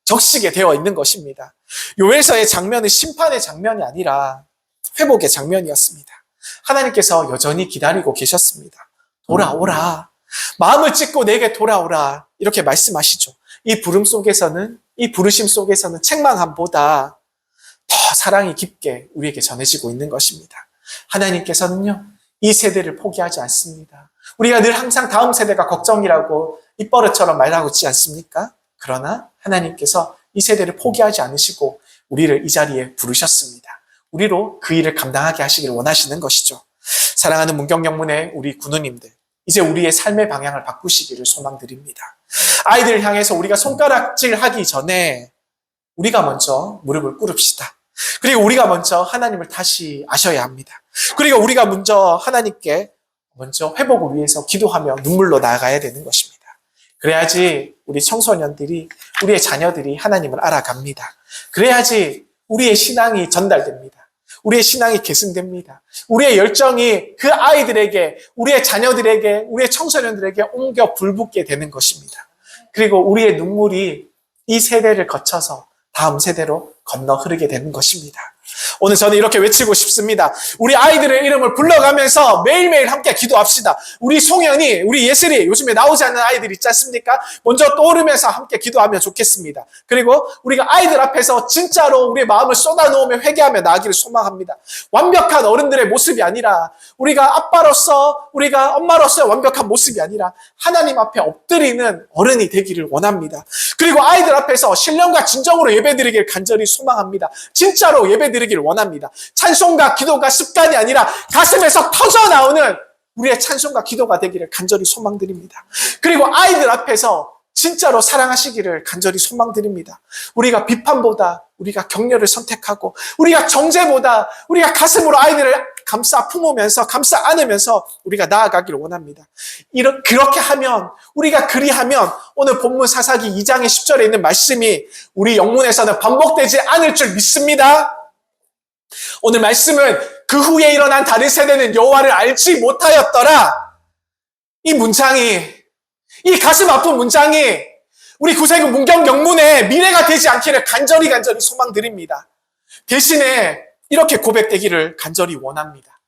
적시게 되어 있는 것입니다. 요엘서의 장면은 심판의 장면이 아니라 회복의 장면이었습니다. 하나님께서 여전히 기다리고 계셨습니다. 돌아오라. 마음을 찢고 내게 돌아오라. 이렇게 말씀하시죠. 이 부르심 속에서는 책망함보다 더 사랑이 깊게 우리에게 전해지고 있는 것입니다. 하나님께서는요, 이 세대를 포기하지 않습니다. 우리가 늘 항상 다음 세대가 걱정이라고 입버릇처럼 말하고 있지 않습니까? 그러나 하나님께서 이 세대를 포기하지 않으시고 우리를 이 자리에 부르셨습니다. 우리로 그 일을 감당하게 하시기를 원하시는 것이죠. 사랑하는 문경영문의 우리 군우님들, 이제 우리의 삶의 방향을 바꾸시기를 소망드립니다. 아이들을 향해서 우리가 손가락질하기 전에 우리가 먼저 무릎을 꿇읍시다. 그리고 우리가 먼저 하나님을 다시 아셔야 합니다. 그리고 우리가 먼저 하나님께 먼저 회복을 위해서 기도하며 눈물로 나아가야 되는 것입니다. 그래야지 우리 청소년들이, 우리의 자녀들이 하나님을 알아갑니다. 그래야지 우리의 신앙이 전달됩니다. 우리의 신앙이 계승됩니다. 우리의 열정이 그 아이들에게, 우리의 자녀들에게, 우리의 청소년들에게 옮겨 불붙게 되는 것입니다. 그리고 우리의 눈물이 이 세대를 거쳐서 다음 세대로 건너 흐르게 되는 것입니다. 오늘 저는 이렇게 외치고 싶습니다. 우리 아이들의 이름을 불러가면서 매일매일 함께 기도합시다. 우리 송현이, 우리 예슬이, 요즘에 나오지 않는 아이들 있지 않습니까? 먼저 떠오르면서 함께 기도하면 좋겠습니다. 그리고 우리가 아이들 앞에서 진짜로 우리의 마음을 쏟아놓으며 회개하며 나아가기를 소망합니다. 완벽한 어른들의 모습이 아니라, 우리가 아빠로서, 우리가 엄마로서의 완벽한 모습이 아니라 하나님 앞에 엎드리는 어른이 되기를 원합니다. 그리고 아이들 앞에서 신령과 진정으로 예배드리기를 간절히 소망합니다. 진짜로 예배드리기를 원합니다. 찬송과 기도가 습관이 아니라 가슴에서 터져 나오는 우리의 찬송과 기도가 되기를 간절히 소망드립니다. 그리고 아이들 앞에서 진짜로 사랑하시기를 간절히 소망드립니다. 우리가 비판보다 우리가 격려를 선택하고, 우리가 정죄보다 우리가 가슴으로 아이들을 감싸 품으면서, 감싸 안으면서 우리가 나아가기를 원합니다. 그렇게 하면, 우리가 그리하면 오늘 본문 사사기 2장의 10절에 있는 말씀이 우리 영문에서는 반복되지 않을 줄 믿습니다. 오늘 말씀은 그 후에 일어난 다른 세대는 여호와를 알지 못하였더라. 이 문장이, 이 가슴 아픈 문장이 우리 구세군 문경영문의 미래가 되지 않기를 간절히 소망드립니다. 대신에 이렇게 고백되기를 간절히 원합니다.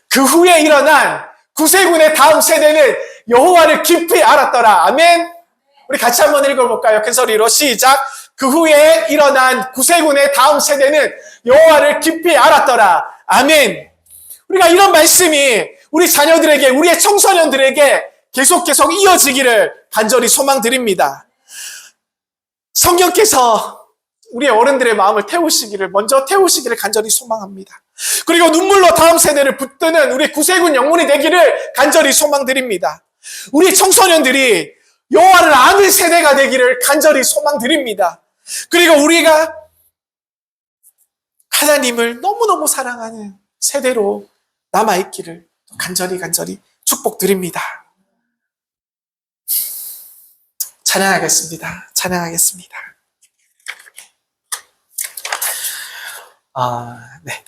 그 후에 일어난 구세군의 다음 세대는 여호와를 깊이 알았더라. 아멘. 우리 같이 한번 읽어볼까요? 큰 소리로 시작. 그 후에 일어난 구세군의 다음 세대는 여호와를 깊이 알았더라. 아멘. 우리가 이런 말씀이 우리 자녀들에게, 우리의 청소년들에게 계속 이어지기를 간절히 소망드립니다. 성령께서 우리의 어른들의 마음을 먼저 태우시기를 간절히 소망합니다. 그리고 눈물로 다음 세대를 붙드는 우리 구세군 영문이 되기를 간절히 소망드립니다. 우리 청소년들이 여호와를 아는 세대가 되기를 간절히 소망드립니다. 그리고 우리가 하나님을 너무너무 사랑하는 세대로 남아있기를 간절히 축복드립니다. 찬양하겠습니다. 네.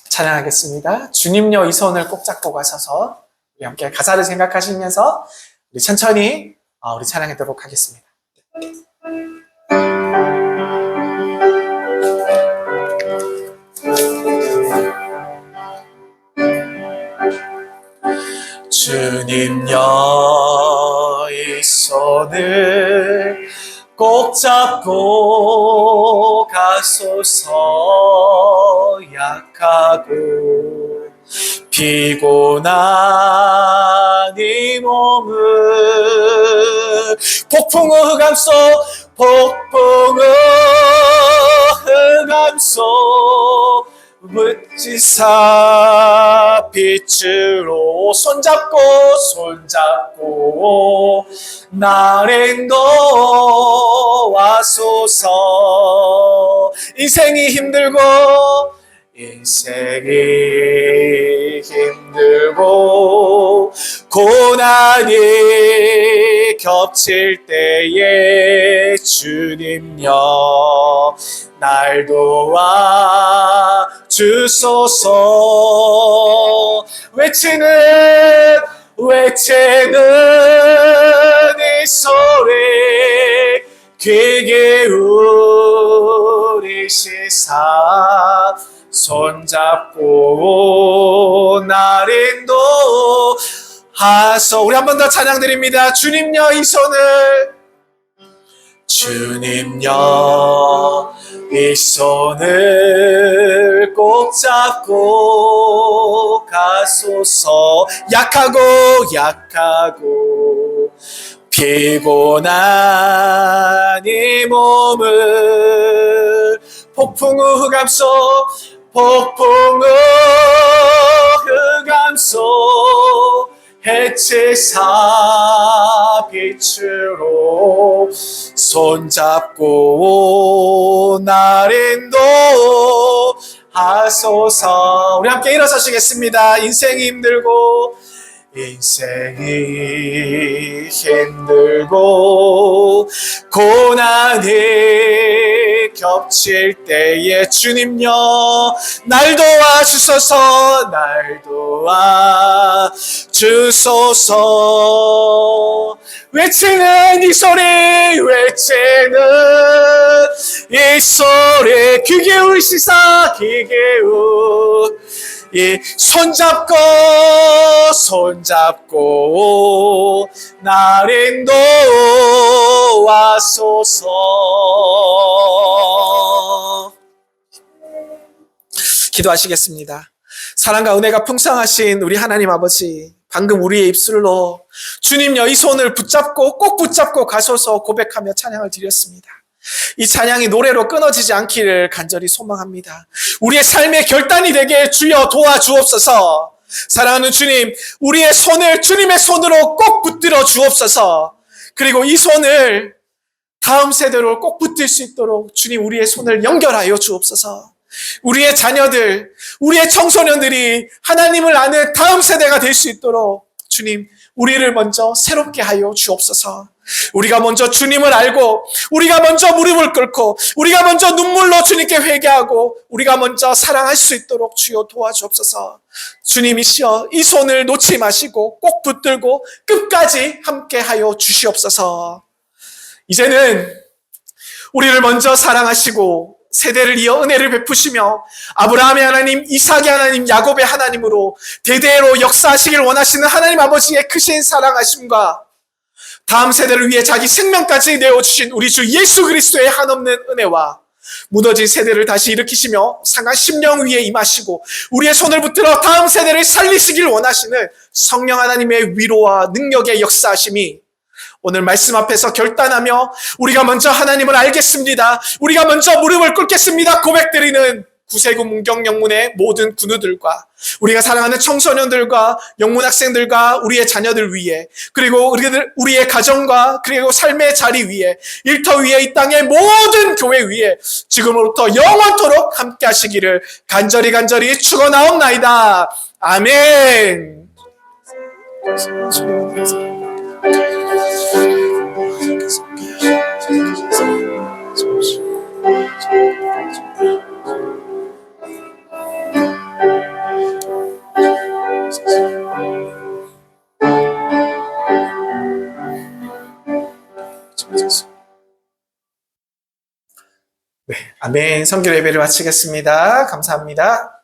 찬양하겠습니다. 주님여 이 손을 꼭 잡고 가셔서 우리 함께 가사를 생각하시면서 우리 천천히 우리 찬양하도록 하겠습니다. 주님여 이 손을 꼭 잡고 가소서. 약하고 피곤한 이 몸을 폭풍의 흑암 속 무지사 빛으로 손잡고 나를 놓아소서. 인생이 힘들고 고난이 겹칠 때에 주님여 날 도와 주소서. 외치는 이 소리 귀게 울리시사 손잡고 날 인도하소. 우리 한 번 더 찬양 드립니다. 주님여 이 손을 꼭 잡고 가소서. 약하고 피곤한 이 몸을 폭풍 후 흑암 속 해치사 빛으로 손잡고 날 인도하소서. 우리 함께 일어서시겠습니다. 인생이 힘들고 고난이 겹칠 때에 주님여 날 도와주소서. 외치는 이 소리 귀 기울시사 손잡고 날 인도하소서. 기도하시겠습니다. 사랑과 은혜가 풍성하신 우리 하나님 아버지, 방금 우리의 입술로 주님여 이 손을 꼭 붙잡고 가소서 고백하며 찬양을 드렸습니다. 이 찬양이 노래로 끊어지지 않기를 간절히 소망합니다. 우리의 삶의 결단이 되게 주여 도와주옵소서. 사랑하는 주님, 우리의 손을 주님의 손으로 꼭 붙들어 주옵소서. 그리고 이 손을 다음 세대로 꼭 붙들 수 있도록 주님 우리의 손을 연결하여 주옵소서. 우리의 자녀들, 우리의 청소년들이 하나님을 아는 다음 세대가 될 수 있도록 주님 우리를 먼저 새롭게 하여 주옵소서. 우리가 먼저 주님을 알고, 우리가 먼저 무릎을 꿇고, 우리가 먼저 눈물로 주님께 회개하고, 우리가 먼저 사랑할 수 있도록 주여 도와주옵소서. 주님이시여 이 손을 놓지 마시고 꼭 붙들고 끝까지 함께 하여 주시옵소서. 이제는 우리를 먼저 사랑하시고 세대를 이어 은혜를 베푸시며 아브라함의 하나님, 이삭의 하나님, 야곱의 하나님으로 대대로 역사하시길 원하시는 하나님 아버지의 크신 사랑하심과 다음 세대를 위해 자기 생명까지 내어주신 우리 주 예수 그리스도의 한없는 은혜와 무너진 세대를 다시 일으키시며 상한 심령 위에 임하시고 우리의 손을 붙들어 다음 세대를 살리시길 원하시는 성령 하나님의 위로와 능력의 역사하심이 오늘 말씀 앞에서 결단하며 우리가 먼저 하나님을 알겠습니다. 우리가 먼저 무릎을 꿇겠습니다. 고백드리는 구세군 문경영문의 모든 군우들과 우리가 사랑하는 청소년들과 영문학생들과 우리의 자녀들 위해 그리고 우리의 가정과 그리고 삶의 자리 위에 일터 위에 이 땅의 모든 교회 위에 지금으로부터 영원토록 함께 하시기를 간절히 축원하옵나이다. 아멘. 네, 아멘. 선교 예배를 마치겠습니다. 감사합니다.